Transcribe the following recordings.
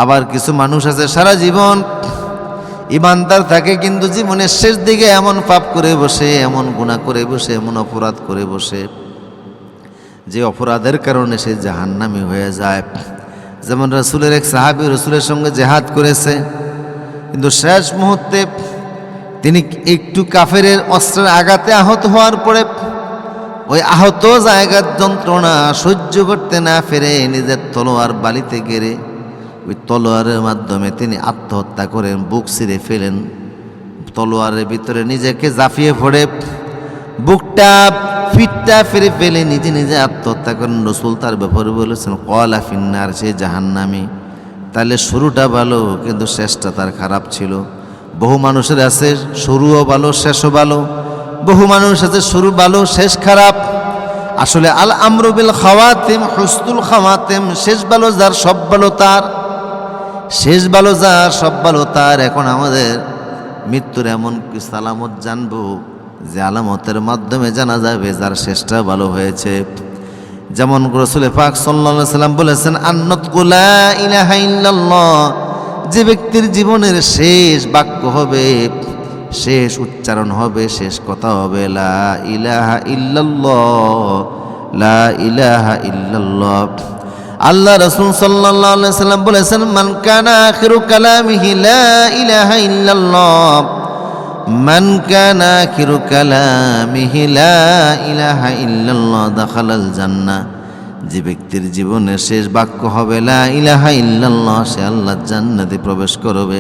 আবার কিছু মানুষ আছে সারা জীবন ইমানদার থাকে, কিন্তু জীবনের শেষ দিকে এমন পাপ করে বসে, এমন গুনাহ করে বসে, এমন অপরাধ করে বসে যে অপরাধের কারণে সে জাহান্নামী হয়ে যায়। যেমন রাসূলের এক সাহাবী রাসূলের সঙ্গে জিহাদ করেছে, কিন্তু শেষ মুহূর্তে তিনি একটু কাফেরের অস্ত্রের আঘাতে আহত হওয়ার পরে ওই আহত জায়গার যন্ত্রণা সহ্য করতে না পেরে নিজের তলোয়ার বালিতে গেড়ে ওই তলোয়ারের মাধ্যমে তিনি আত্মহত্যা করেন, বুক ছিঁড়ে ফেলেন। তলোয়ারের ভিতরে নিজেকে জাফিয়ে পড়ে বুকটা পিঠটা ফেরে ফেলে নিজে নিজে আত্মহত্যা করেন। রাসূল তার ব্যাপারে বলেছেন ক্বালা ফিন্নার, সে জাহান্নামী। তাহলে শুরুটা ভালো কিন্তু শেষটা তার খারাপ ছিল। বহু মানুষের আছে শুরুও ভালো শেষও ভালো, বহু মানুষ আছে শুরু ভালো শেষ খারাপ। আসলে আল আমরু বিল খাওয়াতিম হুসনুল খাওয়াতিম, শেষ ভালো যার সব ভালো তার, শেষ ভালো যার সব ভালো তার। এখন আমাদের মৃত্যুর এমন কিছু আলামত জানবো যে আলামতের মাধ্যমে জানা যাবে যার শেষটা ভালো হয়েছে। যেমন রাসূল পাক সাল্লাল্লাহু আলাইহি সাল্লাম বলেছেন আন্নাতকু লা ইলাহা ইল্লাল্লাহ, যে ব্যক্তির জীবনের শেষ বাক্য হবে, শেষ উচ্চারণ হবে, শেষ কথা হবে লা ইলাহা ইল্লাল্লাহ, লা ইলাহা ইল্লাল্লাহ। আল্লাহ রাসূল সাল্লাল্লাহু আলাইহি সাল্লাম বলেছেন মান কানা আখিরু কালামিহি লা ইলাহা ইল্লাল্লাহ, মান কানা আখিরু কালামিহি লা ইলাহা ইল্লাল্লাহ দাখালাল জান্নাহ, যে ব্যক্তির জীবনের শেষ বাক্য হবে লা ইলাহা ইল্লাল্লাহ, সে আল্লাহর জান্নাতে প্রবেশ করবে।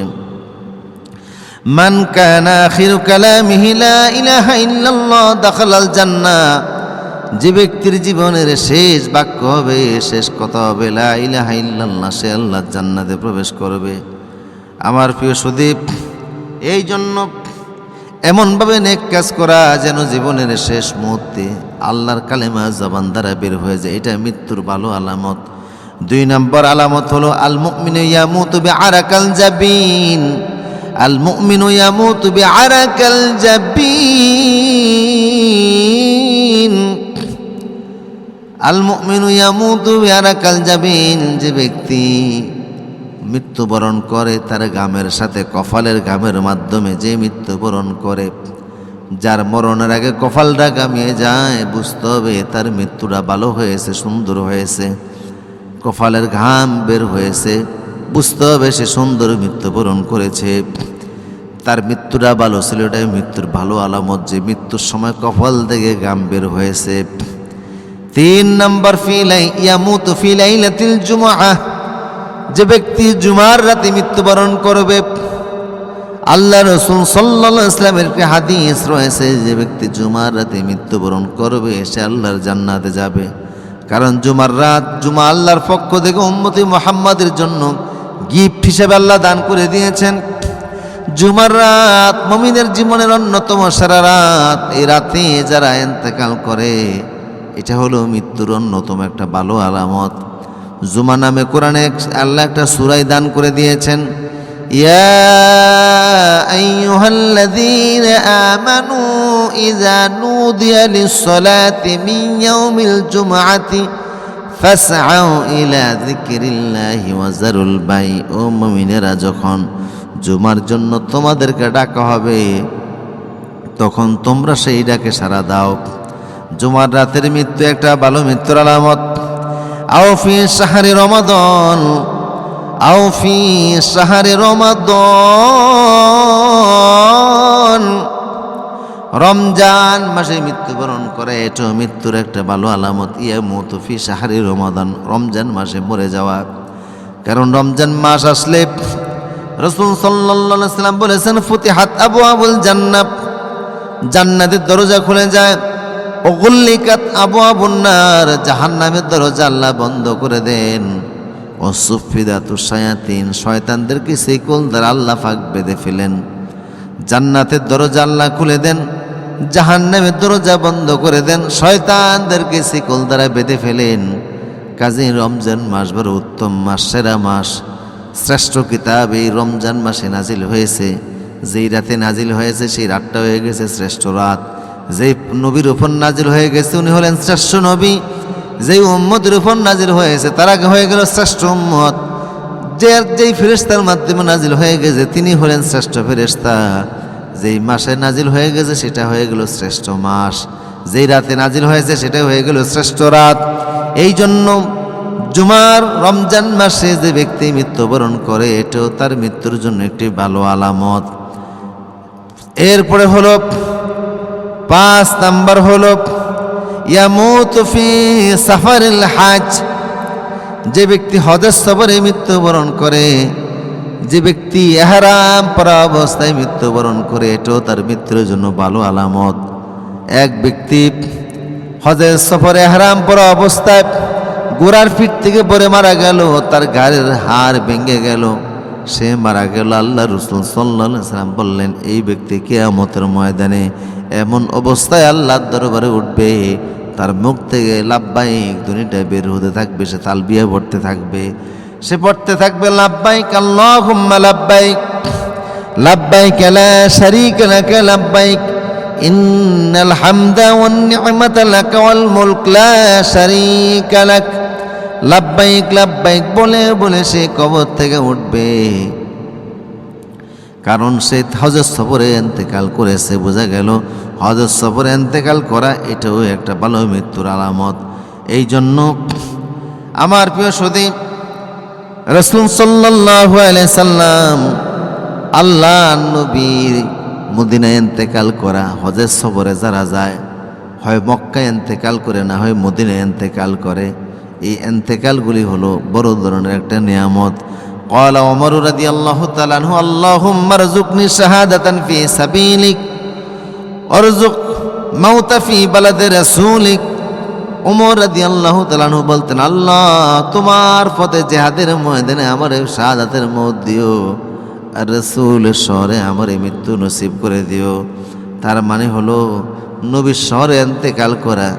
মান কানা আখিরু কালামিহি লা ইলাহা ইল্লাল্লাহ দাখালাল জান্নাহ, যে ব্যক্তির জীবনের শেষ বাক্য হবে, শেষ কথা হবে লা ইলাহা ইল্লাল্লাহ, সে আল্লাহর জান্নাতে প্রবেশ করবে। আমার প্রিয় সুদীপ, এই জন্য এমনভাবে নেক কাজ করা যেন জীবনের শেষ মুহূর্তে আল্লাহর কালেমা জবান দ্বারা বের হয়ে যায়, এটা মৃত্যুর ভালো আলামত। 2 নম্বর আলামত হলো আল মুমিনু ইয়ামুতু বিআরাকাল জাবিন, আল মুমিনু ইয়ামুতু বিআরাকাল জাবিন, আল মুমিনু ইয়ামুতু বিআরাকাল জাবিন, যে ব্যক্তি মৃত্যুবরণ করে তার ঘামের সাথে কপালের ঘামের মাধ্যমে যে মৃত্যুবরণ করে, যার মরণের আগে কপালটা ঘামিয়ে যায়, বুঝতে হবে তার মৃত্যুটা ভালো হয়েছে, সুন্দর হয়েছে, কপালের ঘাম বের হয়েছে, বুঝতে হবে সে সুন্দর মৃত্যুবরণ করেছে, তার মৃত্যুটা ভালো ছিল। এটাই মৃত্যুর ভালো আলামত যে মৃত্যুর সময় কপাল থেকে ঘাম বের হয়েছে। 3 নম্বর ইয়ামুতু ফি লাইলাতিল জুমআহ, যে ব্যক্তি জুমার রাতে মৃত্যুবরণ করবে। আল্লাহ রাসূল সাল্লাল্লাহু আলাইহি ওয়াসাল্লামের একটি হাদিস রয়েছে, যে ব্যক্তি জুমার রাতে মৃত্যুবরণ করবে সে আল্লাহর জান্নাতে যাবে। কারণ জুমার রাত, জুমা আল্লাহর পক্ষ থেকে উম্মতি মুহাম্মাদের জন্য গিফট হিসেবে আল্লাহ দান করে দিয়েছেন। জুমার রাত মুমিনের জীবনের অন্যতম সেরা রাত। এই রাতে যারা ইন্তেকাল করে এটা হলো মৃত্যুর অন্যতম একটা ভালো আলামত। জুমা নামে কোরআনে আল্লাহ একটা সূরা দান করে দিয়েছেন, ইয়া আইয়ুহাল্লাযীনা আমানু ইযা নুদিয়া লিস-সালাতি মিন ইয়াউমিল জুমআতি ফাসআউ ইলা যিকরিল্লাহি ওয়া যারুল বাই। ও মুমিনেরা, যখন জুমার জন্য তোমাদেরকে ডাকা হবে তখন তোমরা সেই ডাকে সাড়া দাও। জুমার রাতের মৃত্যু একটা ভালো মৃত্যুর আলামত। আও ফি শাহরি রমাদান, আও ফি শাহরি রমাদান, রমজান মাসে মৃত্যুবরণ করে, এটা মৃত্যুর একটা ভালো আলামত। ইয়ামুতু ফি শাহরি রমাদান, রমজান মাসে মরে যাওয়া। কারণ রমজান মাস আসলে রাসূল সাল্লাল্লাহু আলাইহি ওয়াসাল্লাম বলেছেন ফুতিহাত আবওয়াবুল জান্নাহ, জান্নাতের দরজা খুলে যায়। ওগুল্লিকাত আবওয়াবুন নার, জাহান্নামের দরজা আল্লাহ বন্ধ করে দেন। ও সুফিদাতুশ শায়াতিন, শয়তানদেরকে শিকল দ্বারা আল্লাহ ফাঁক বেঁধে ফেলেন। জান্নাতের দরজা আল্লাহ খুলে দেন, জাহান্নামের দরজা বন্ধ করে দেন, শয়তানদেরকে শিকল দ্বারা বেঁধে ফেলেন। কাজেই রমজান মাস বড় উত্তম মাস, সেরা মাস। শ্রেষ্ঠ কিতাব এই রমজান মাসে নাজিল হয়েছে। যেই রাতে নাজিল হয়েছে সেই রাতটা হয়ে গেছে শ্রেষ্ঠ রাত। যেই নবীর উপর নাজিল হয়ে গেছে উনি হলেন শ্রেষ্ঠ নবী। যেই উম্মতের উপর নাজিল হয়েছে তারা হয়ে গেল শ্রেষ্ঠ উম্মত। যেই ফেরেশতার মাধ্যমে নাজিল হয়ে গেছে তিনি হলেন শ্রেষ্ঠ ফেরেশতা। যেই মাসে নাজিল হয়ে গেছে সেটা হয়ে গেল শ্রেষ্ঠ মাস, যেই রাতে নাজিল হয়েছে সেটা হয়ে গেল শ্রেষ্ঠ রাত। এই জন্য জুমার রমজান মাসে যে ব্যক্তি মৃত্যুবরণ করে এটাও তার মৃত্যুর জন্য একটি ভালো আলামত। এরপরে হলো 5 নাম্বার হলো ইয়ামুতু ফি সাফারিল হজ। যে ব্যক্তি হজের সফরে মৃত্যুবরণ করে, যে ব্যক্তি ইহরাম পরা অবস্থায় মৃত্যুবরণ করে এটাও তার মৃত্যুর জন্য ভালো আলামত। এক ব্যক্তি হজের সফরে ইহরাম পরা অবস্থায় ঘোড়ার পিঠ থেকে পড়ে মারা গেল, তার ঘাড়ের হাড় ভেঙে গেল, সে মারা গেল। আল্লাহ রাসূল সাল্লাল্লাহু আলাইহি ওয়াসাল্লাম বললেন এই ব্যক্তি কিয়ামতের ময়দানে এমন অবস্থায় আল্লাহর দরবারে উঠবে, তার মুখ থেকে লাব্বাইক ধ্বনিটা বের হতে থাকবে, সে তালবিয়া পড়তে থাকবে, সে পড়তে থাকবে লাব্বাইক আল্লাহুম্মা লাব্বাইক লাব্বাইক লা শারীকা লাক লাব্বাইক ইন্নাল হামদা ওয়ান নি'মাতা লাক ওয়াল মুলক লা শারীকা লাক। লাব্বাইক লাব্বাইক বলে বলে সে কবর থেকে উঠবে, কারণ সে হজের সফরে ইন্তেকাল করেছে। বোঝা গেল হজের সফরে ইন্তেকাল করা এটাও একটা ভালো মৃত্যুর আলামত। এই জন্য আমার প্রিয় সুধী, রাসূল সাল্লাল্লাহু আলাইহি সাল্লাম আল্লাহ নবীর মদিনায় ইন্তেকাল করা, হজের সফরে যারা যায় হয় মক্কায় ইন্তেকাল করে না হয় মদিনায় ইন্তেকাল করে, এই ইন্তেকালগুলি হলো বড় ধরনের একটা নিয়ামত। قال عمر رضي الله تعالى عنه اللهم ارزقني شهادة في سبيلك وارزق موت في بلد رسولك। ওমর রাদিয়াল্লাহু তাআলা আনহু বলতেন, আল্লাহ তোমার পথে জিহাদের ময়দানে আমার শাহাদাতের মওত দিও, আর রাসূলের শহরে আমার মৃত্যু নসিব করে দিও। তার মানে হলো নবীর শহরে ইন্তেকাল করা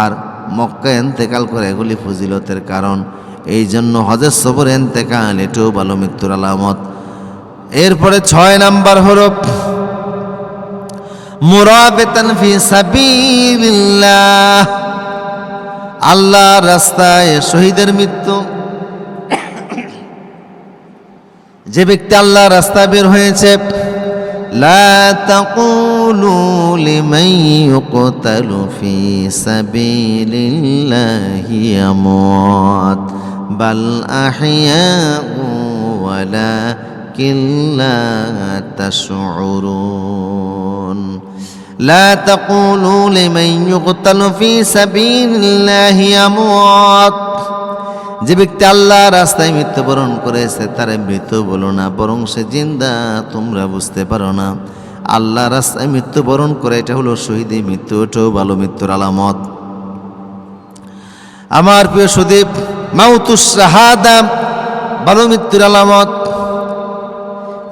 আর মক্কায় ইন্তেকাল করা এগুলি ফজিলতের কারণ। এই জন্য হজের সফরে ইন্তেকাল এটাও ভালো মৃত্যুর আলামত। এরপরে 6 নাম্বার হলো মুরাবিতান ফি সাবিলিল্লাহ, আল্লাহর রাস্তায় শহীদের মৃত্যু। যে ব্যক্তি আল্লাহর রাস্তায় বের হয়েছে, লা তাকুলু লিমান ইউকতালু ফি সাবিলিল্লাহি আমওয়াত বাল আহইয়াউ ওয়ালাকিন লা তাশউরুন। লা তাকুলু লিমান ইউকতালু ফি সাবিলিল্লাহি আমওয়াত। যে ব্যক্তি আল্লাহর রাস্তায় মৃত্যুবরণ করেছে তারে মৃত বলো না, বরং সে জিন্দা, তোমরা বুঝতে পারো না। আল্লাহর রাস্তায় মৃত্যুবরণ করে এটা হলো শহীদি মৃত্যু, এটাও ভালো মৃত্যুর আলামত। আমার প্রিয় সুদীপ, মাউতুস শাহাদা ভালো মৃত্যুর আলামত।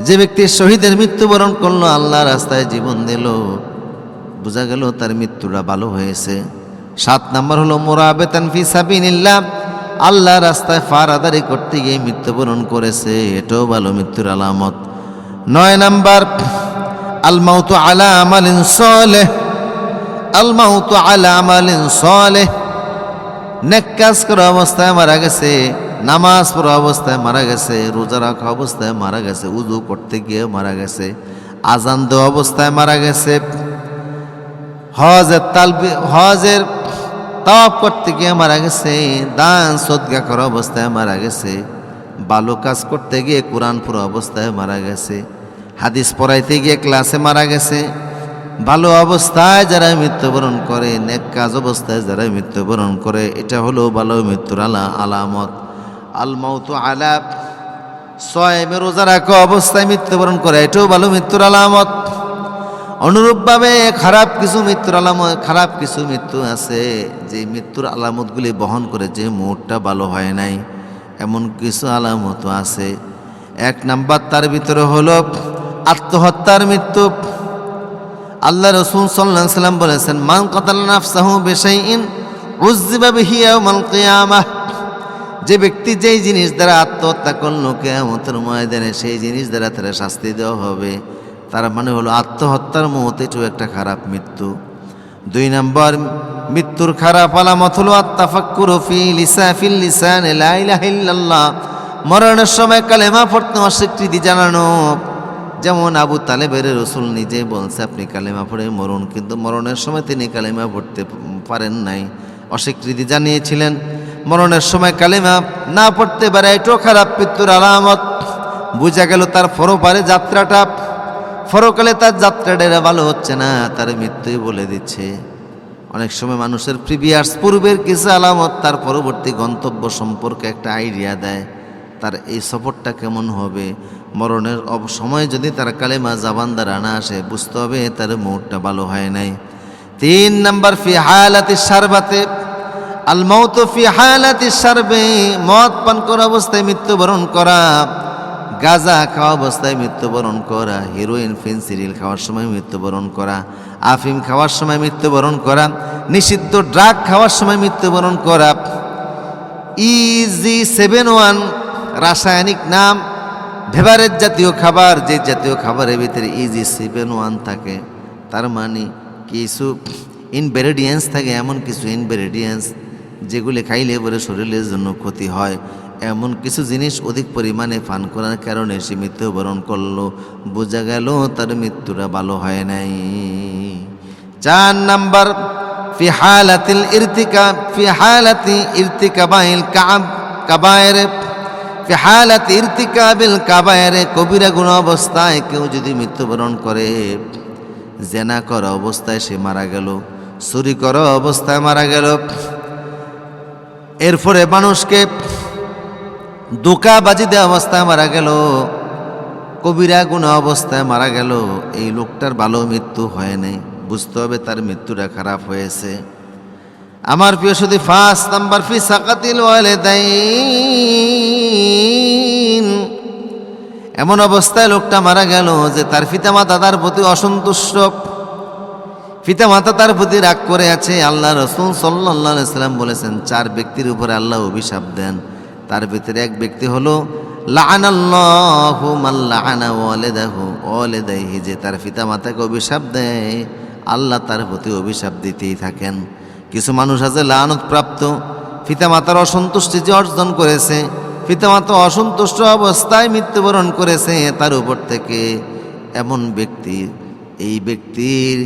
যে ব্যক্তি শহীদের মৃত্যুবরণ করলো, আল্লাহর রাস্তায় জীবন দিল, বোঝা গেল তার মৃত্যুটা ভালো হয়েছে। 7 নাম্বার হলো মুরাবিতান ফি সাবিলিল্লাহ, আল্লাহ রাস্তায় ফারাদারি করতে গিয়ে মৃত্যুবরণ করেছে, এটাও ভালো মৃত্যুর আলামত। 9 নাম্বার আল মাউতু আলা আমালিন সালেহ, আল মাউতু আলা আমালিন সালেহ, নেক কাজ করা অবস্থায় মারা গেছে, নামাজ পড়া অবস্থায় মারা গেছে, রোজা রাখা অবস্থায় মারা গেছে, উযু করতে গিয়ে মারা গেছে, আজান দেওয়া অবস্থায় মারা গেছে, হজের তাওয়াফ করতে গিয়ে মারা গেছে, দান সদকা করা অবস্থায় মারা গেছে, ভালো কাজ করতে গিয়ে কোরআন পড়া অবস্থায় মারা গেছে, হাদিস পড়াইতে গিয়ে ক্লাসে মারা গেছে। ভালো অবস্থায় যারা মৃত্যুবরণ করে, নেক কাজ অবস্থায় যারা মৃত্যুবরণ করে, এটা হলো ভালো মৃত্যুর আলামত। আল মাউতু আলা সায়ামে, রোজা রাখা অবস্থায় মৃত্যুবরণ করে, এটাও ভালো মৃত্যুর আলামত। অনুরূপভাবে খারাপ কিছু মৃত্যু আছে, যে মৃত্যুর আলামতগুলি বহন করে, যে মুহূর্তটা ভালো হয় নাই, এমন কিছু আলামত আছে। 1 নাম্বার তার ভিতরে হলো আত্মহত্যার মৃত্যু। আল্লাহ রাসূল সাল্লাল্লাহু আলাইহি ওয়াসাল্লাম বলেছেন, মান কাতালা নাফসাহু বিশাইইন উযযিবা বিহি ইয়াওমাল কিয়ামাহ। যে ব্যক্তি যেই জিনিস দ্বারা আত্মহত্যা করলো, কিয়ামতের ময়দানে সেই জিনিস দ্বারা তার শাস্তি দেওয়া হবে। তার মানে হলো আত্মহত্যার মত এটাও একটা খারাপ মৃত্যু। 2 নম্বর মৃত্যুর খারাপ আলামত হলো আত্তাফাক্কুরু ফিল লিসান লা ইলাহা ইল্লাল্লাহ মরণের সময় কালেমা পড়তে অস্বীকৃতি জানানো, যেমন আবু তালেবের রসুল নিজে বলছে আপনি কালেমা পড়ে মরুন, কিন্তু মরণের সময় তিনি কালেমা পড়তে পারেন নাই, অস্বীকৃতি জানিয়েছিলেন। মরণের সময় কালেমা না পড়তে পারে এটাও খারাপ মৃত্যুর আলামত। বোঝা গেল তার পরপারে যাত্রাটা, পরকালে তার যাত্রাটা ভালো হচ্ছে না, তার মৃত্যুই বলে দিচ্ছে। অনেক সময় মানুষের প্রিভিয়াস পূর্বের কিছু আলামত তার পরবর্তী গন্তব্য সম্পর্কে একটা আইডিয়া দেয়, তার এই সফরটা কেমন হবে। মরণের সময় যদি তার কালেমা জাবান দ্বারা না আসে, বুঝতে হবে তার মুহূর্তটা ভালো হয় নাই। 3 নাম্বার ফি হালাতি শারবাতে আল মাউত ফি হালাতি শারবে, মদ পান করা অবস্থায় মৃত্যুবরণ করা, গাঁজা খাওয়া অবস্থায় মৃত্যুবরণ করা, হিরোইন ফেন্সিডিল খাওয়ার সময় মৃত্যুবরণ করা, আফিম খাওয়ার সময় মৃত্যুবরণ করা, নিষিদ্ধ ড্রাগ খাওয়ার সময় মৃত্যুবরণ করা, EG71 রাসায়নিক নাম, ভেভারেজ জাতীয় খাবার, যে জাতীয় খাবারের ভিতরে EG71 থাকে, তার মানে কিছু ইনগ্রেডিয়েন্টস থাকে, এমন কিছু ইনগ্রেডিয়েন্টস যেগুলি খাইলে পরে শরীরের জন্য ক্ষতি হয়, এমন কিছু জিনিস অধিক পরিমাণে পান করার কারণে সে মৃত্যুবরণ করলো, বোঝা গেল তার মৃত্যুটা ভালো হয় নাই। 4 নাম্বার ফি হালাতিল ইরতিকাব, ফি হালাতি ইরতিকাবাইল কাবায়ের, ফি হালাতি ইরতিকাবিল কাবায়ের, কবিরা গুনাহ অবস্থায় কেউ যদি মৃত্যুবরণ করে, জেনা করা অবস্থায় সে মারা গেল, চুরি করা অবস্থায় মারা গেল, এরপরে মানুষকে ধোঁকাবাজি দেওয়া অবস্থায় মারা গেল, কবিরা গুনাহ অবস্থায় মারা গেল, এই লোকটার ভালো মৃত্যু হয় নাই, বুঝতে হবে তার মৃত্যুটা খারাপ হয়েছে। আমার প্রিয় শুধু 5 নাম্বার ফি সাকাতিল ওয়ালিদাইন, এমন অবস্থায় লোকটা মারা গেল যে তার পিতামাতা তার প্রতি অসন্তুষ্ট, পিতামাতা তার প্রতি রাগ করে আছে। আল্লাহ রাসূল সাল্লাল্লাহু আলাইহি সাল্লাম বলেছেন 4 ব্যক্তির উপরে আল্লাহ অভিশাপ দেন, তার ভিতরে এক ব্যক্তি হলো লাআনাল্লাহু মান লাআনা ওয়ালিদাহু ওয়ালিদাইহি, যে তার পিতামাতাকে অভিশাপ দেয় আল্লাহ তার প্রতি অভিশাপ দিতেই থাকেন। কিছু মানুষ আছে লাআনত প্রাপ্ত, পিতামাতার অসন্তুষ্টি যে অর্জন করেছে, পিতামাতা অসন্তুষ্ট অবস্থায় মৃত্যুবরণ করেছে, তার উপর থেকে এমন ব্যক্তি, এই ব্যক্তির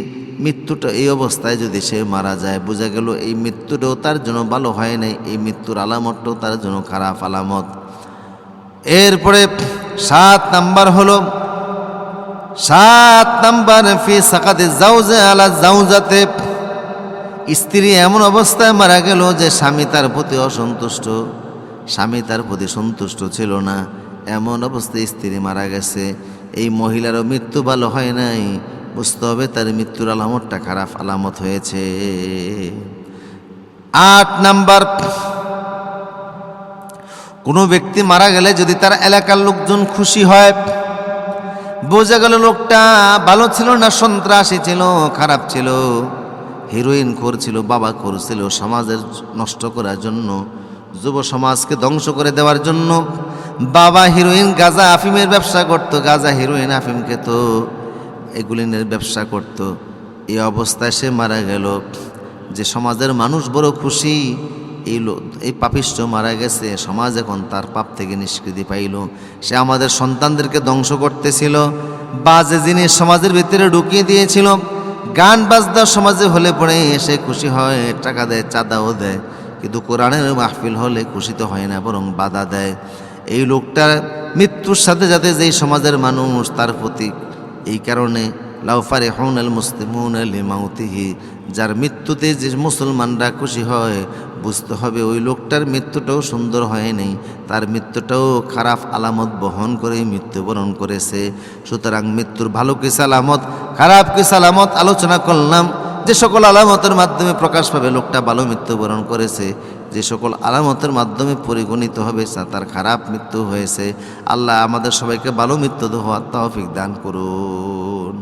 মৃত্যুটা এই অবস্থায় যদি সে মারা যায়, বোঝা গেল এই মৃত্যুটাও তার জন্য ভালো হয় নাই, এই মৃত্যুর আলামতটাও তার জন্য খারাপ আলামত। এরপরে 7 নাম্বার হলো, 7 নাম্বার ফি সাকাতি জাওজা আলা জাওজাতে, স্ত্রী এমন অবস্থায় মারা গেল যে স্বামী তার প্রতি অসন্তুষ্ট, স্বামী তার প্রতি সন্তুষ্ট ছিল না, এমন অবস্থায় স্ত্রী মারা গেছে, এই মহিলারও মৃত্যু ভালো হয় নাই, বুঝতে হবে তার মৃত্যুর আলামতটা খারাপ আলামত হয়েছে। 8 নাম্বার, কোনো ব্যক্তি মারা গেলে যদি তার এলাকার লোকজন খুশি হয়, বোঝা গেল লোকটা ভালো ছিল না, সন্ত্রাসী ছিল, খারাপ ছিল, হিরোইন করছিল, বাবা করছিল, সমাজের নষ্ট করার জন্য, যুব সমাজকে ধ্বংস করে দেওয়ার জন্য। বাবা হিরোইন গাঁজা আফিমের ব্যবসা করত, গাঁজা হিরোইন আফিম খেত, এগুলিনের ব্যবসা করত, এই অবস্থায় সে মারা গেল, যে সমাজের মানুষ বড় খুশি, এই পাপিষ্ঠ মারা গেছে, সমাজ এখন তার পাপ থেকে নিষ্কৃতি পাইল। সে আমাদের সন্তানদেরকে ধ্বংস করতেছিল, বাজে জিনিস সমাজের ভিতরে ঢুকিয়ে দিয়েছিল, গান বাজনা সমাজে হলে পড়ে সে খুশি হয়, টাকা দেয়, চাঁদাও দেয়, কিন্তু কোরআনের মাহফিল হলে খুশি তো হয় না, বরং বাধা দেয়। এই লোকটার মৃত্যুর সাথে সাথে যেই সমাজের মানুষ তার প্রতি, এই কারণে লাউ ফারিহুনাল মুসলিমুনা লিমাউতিহি, যার মৃত্যুতে যে মুসলমানরা খুশি হয়, বুঝতে হবে ওই লোকটার মৃত্যুটাও সুন্দর হয় নাই, তার মৃত্যুটাও খারাপ আলামত বহন করে মৃত্যুবরণ করেছে। সুতরাং মৃত্যুর ভালো কিছু আলামত, খারাপ কিছু আলামত আলোচনা করলাম। যে সকল আলামতের মাধ্যমে প্রকাশ পাবে লোকটা ভালো মৃত্যুবরণ করেছে, যে সকল আলামতের মাধ্যমে পরিগণিত হবে তার খারাপ মৃত্যু হয়েছে। আল্লাহ আমাদের সবাইকে ভালো মৃত্যু হওয়ার তৌফিক দান করুন।